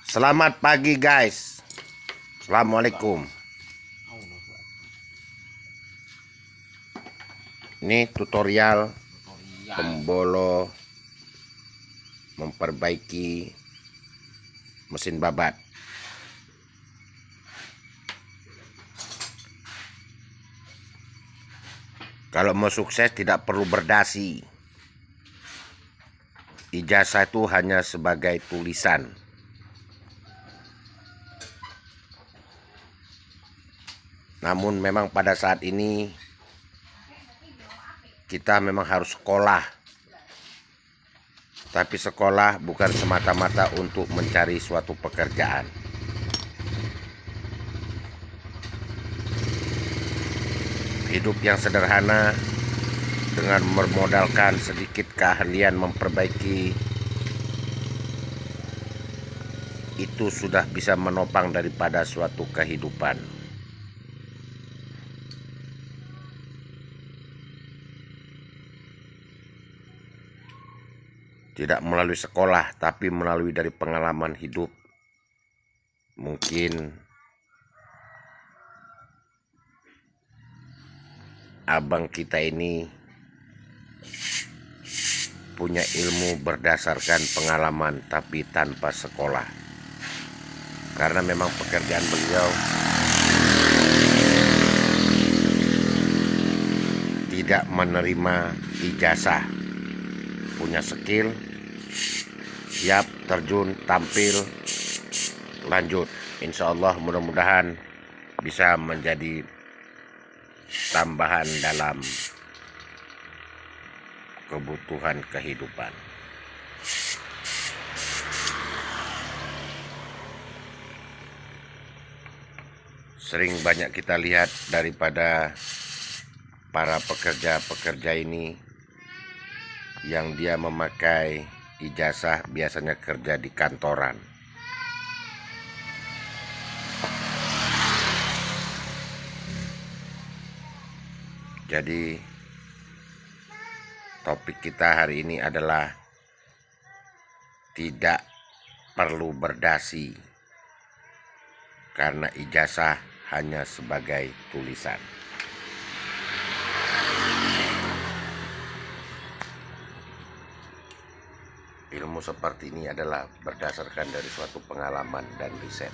Selamat pagi guys. Assalamualaikum. Ini tutorial pembolo memperbaiki mesin babat. Kalau mau sukses tidak perlu berdasi. Ijazah itu hanya sebagai tulisan. Namun memang pada saat ini kita memang harus sekolah. Tapi sekolah bukan semata-mata untuk mencari suatu pekerjaan. Hidup yang sederhana dengan bermodalkan sedikit keahlian memperbaiki itu sudah bisa menopang daripada suatu kehidupan. Tidak melalui sekolah, tapi melalui dari pengalaman hidup. Mungkin abang kita ini punya ilmu berdasarkan pengalaman, tapi tanpa sekolah. Karena memang pekerjaan beliau tidak menerima ijazah. Punya skill, siap terjun, tampil, lanjut. Insya Allah mudah-mudahan bisa menjadi tambahan dalam kebutuhan kehidupan. Sering banyak kita lihat daripada para pekerja-pekerja ini yang dia memakai ijazah biasanya kerja di kantoran. Jadi topik kita hari ini adalah tidak perlu berdasi karena ijazah hanya sebagai tulisan. Ilmu seperti ini adalah berdasarkan dari suatu pengalaman dan riset.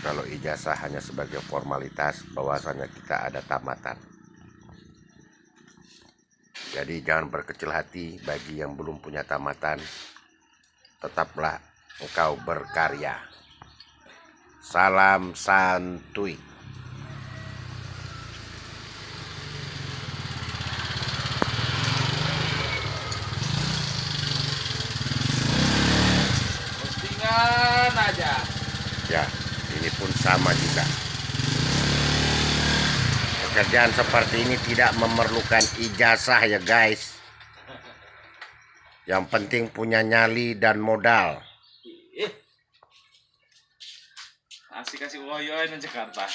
Kalau ijazah hanya sebagai formalitas, bahwasanya kita ada tamatan. Jadi jangan berkecil hati bagi yang belum punya tamatan. Tetaplah engkau berkarya. Salam santuy. Postingan aja. Ya, ini pun sama juga. Pekerjaan seperti ini tidak memerlukan ijazah ya guys. Yang penting punya nyali dan modal. Asik kasih woyoin di Jakarta.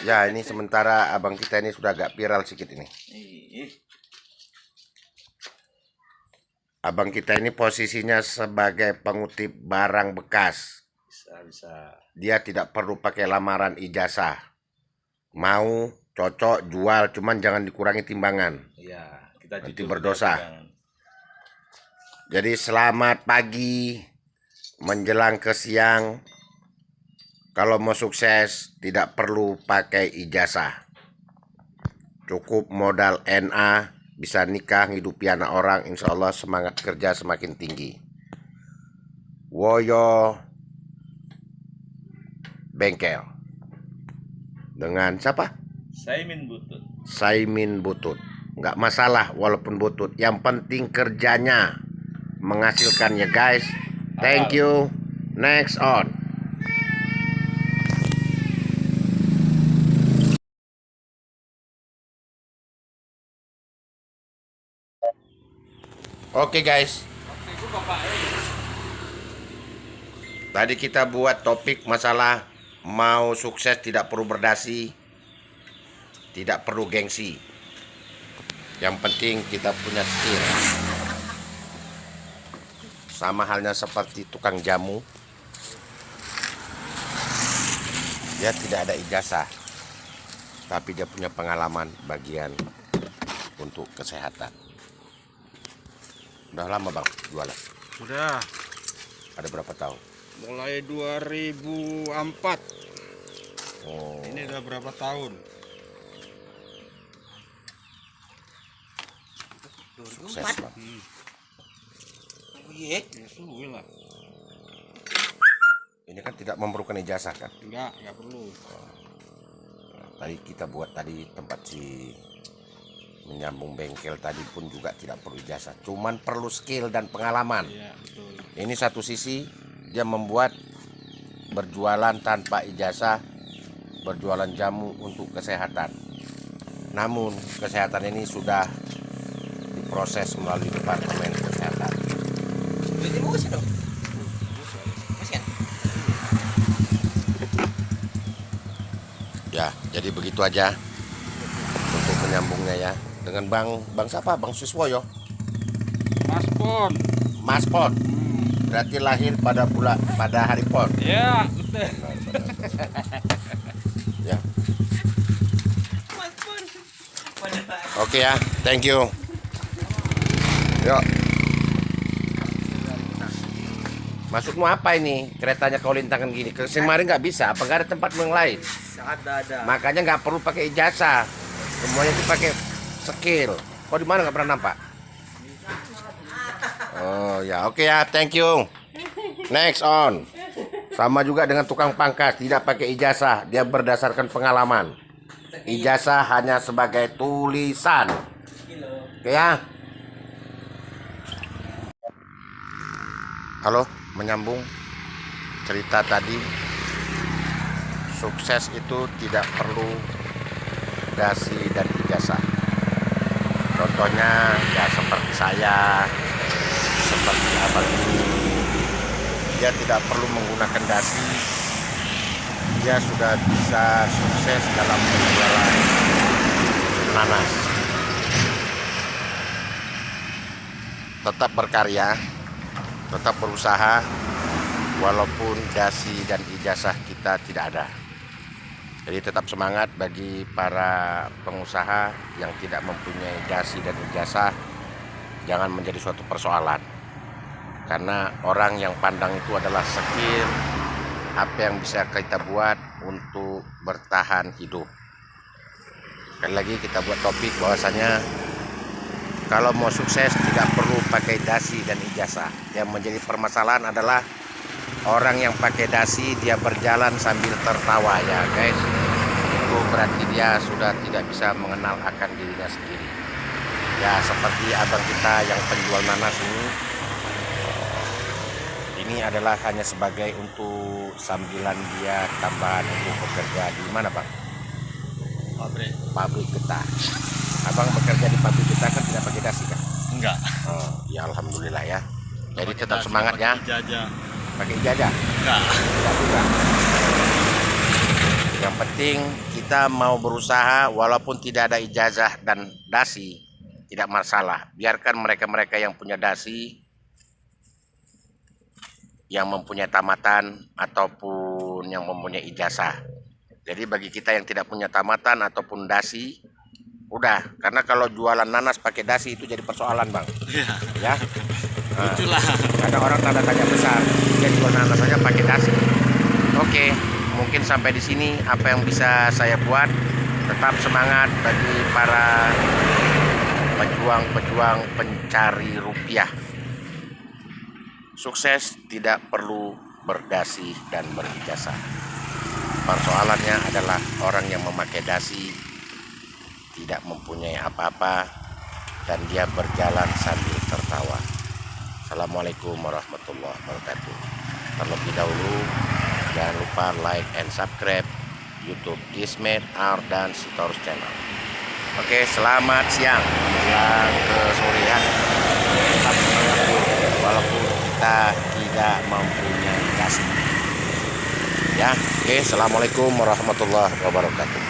Ya, ini sementara abang kita ini sudah agak viral sedikit ini. Abang kita ini posisinya sebagai pengutip barang bekas. Bisa. Dia tidak perlu pakai lamaran ijazah. Mau, cocok, jual, cuman jangan dikurangi timbangan. Iya, kita Nanti berdosa. Jadi selamat pagi menjelang ke siang. Kalau mau sukses tidak perlu pakai ijazah. Cukup modal NA, bisa nikah, hidupi anak orang, insya Allah semangat kerja semakin tinggi. Woyo Bengkel. Dengan siapa? Saimin Butut. Saimin Butut. Nggak masalah walaupun butut. Yang penting kerjanya menghasilkan ya guys. Thank you. Next on. Oke guys. Tadi kita buat topik masalah mau sukses tidak perlu berdasi, tidak perlu gengsi. Yang penting kita punya skill. Sama halnya seperti tukang jamu. Dia tidak ada ijazah, tapi dia punya pengalaman bagian untuk kesehatan. Udah lama bang jualan? Sudah Ada berapa tahun? mulai 2004. Oh, Ini udah berapa tahun? sukses bang. Oh iya, ya suwe lah. Ini kan tidak memerlukan ijazah kan? Enggak perlu. Tadi kita buat tadi tempat si menyambung bengkel tadi pun juga tidak perlu ijazah, cuman perlu skill dan pengalaman. Iya, betul. Ini satu sisi dia membuat berjualan tanpa ijazah, berjualan jamu untuk kesehatan. Namun kesehatan ini sudah diproses melalui Departemen Kesehatan. Ya, jadi begitu aja untuk menyambungnya ya. Dengan Bang siapa? Bang Suswoyo. Mas Pon. Mas Pon. Berarti lahir pada hari Pon. Ya, betul. Ya. Oke ya, thank you. Yuk. Maksudmu apa ini? Keretanya kau lintangan gini. Kemarin nggak bisa. Apa nggak ada tempat yang lain? Ada. Makanya nggak perlu pakai ijazah. Semuanya itu pakai skill. Kau di mana nggak pernah nampak? Oh ya, oke ya, thank you. Next on. Sama juga dengan tukang pangkas, tidak pakai ijazah, dia berdasarkan pengalaman. Ijazah hanya sebagai tulisan. Oke ya. Halo, menyambung cerita tadi. Sukses itu tidak perlu dasi dan ijazah. Contohnya ya seperti saya, seperti abang ini, dia tidak perlu menggunakan dasi, dia sudah bisa sukses dalam penjualan nanas. Tetap berkarya, tetap berusaha, walaupun dasi dan ijazah kita tidak ada. Jadi tetap semangat bagi para pengusaha yang tidak mempunyai dasi dan ijazah, jangan menjadi suatu persoalan. Karena orang yang pandang itu adalah skill, apa yang bisa kita buat untuk bertahan hidup. Sekali lagi kita buat topik bahwasanya kalau mau sukses tidak perlu pakai dasi dan ijazah. Yang menjadi permasalahan adalah orang yang pakai dasi dia berjalan sambil tertawa ya guys. Itu berarti dia sudah tidak bisa mengenal akan dirinya sendiri. Ya seperti abang kita yang penjual nanas ini adalah hanya sebagai untuk sambilan dia tambahan untuk bekerja di mana bang? Pabrik getah. Abang bekerja di pabrik getah kan tidak pakai dasi kan? Enggak. Oh ya alhamdulillah ya. Jadi tetap semangat ya. Pakai ijazah? Enggak. Tidak juga. Yang penting kita mau berusaha walaupun tidak ada ijazah dan dasi, tidak masalah. Biarkan mereka-mereka yang punya dasi, yang mempunyai tamatan ataupun yang mempunyai ijazah. Jadi bagi kita yang tidak punya tamatan ataupun dasi, udah. Karena kalau jualan nanas pakai dasi itu jadi persoalan bang. Ya. Nah, Itulah. ada orang tanda tanya besar, dia jual nanas saja pakai dasi. Oke, mungkin sampai di sini apa yang bisa saya buat. Tetap semangat bagi para pejuang-pejuang pencari rupiah. Sukses tidak perlu berdasi dan berijazah. Persoalannya adalah orang yang memakai dasi tidak mempunyai apa-apa dan dia berjalan sambil tertawa. Assalamualaikum warahmatullahi wabarakatuh. Terlebih dahulu jangan lupa like and subscribe YouTube Ismet Art dan Sitorus Channel. Oke, selamat siang menjelang ke sore ya. Tetap semangat walaupun kita tidak mempunyai dasi. Ya, oke, assalamualaikum warahmatullahi wabarakatuh.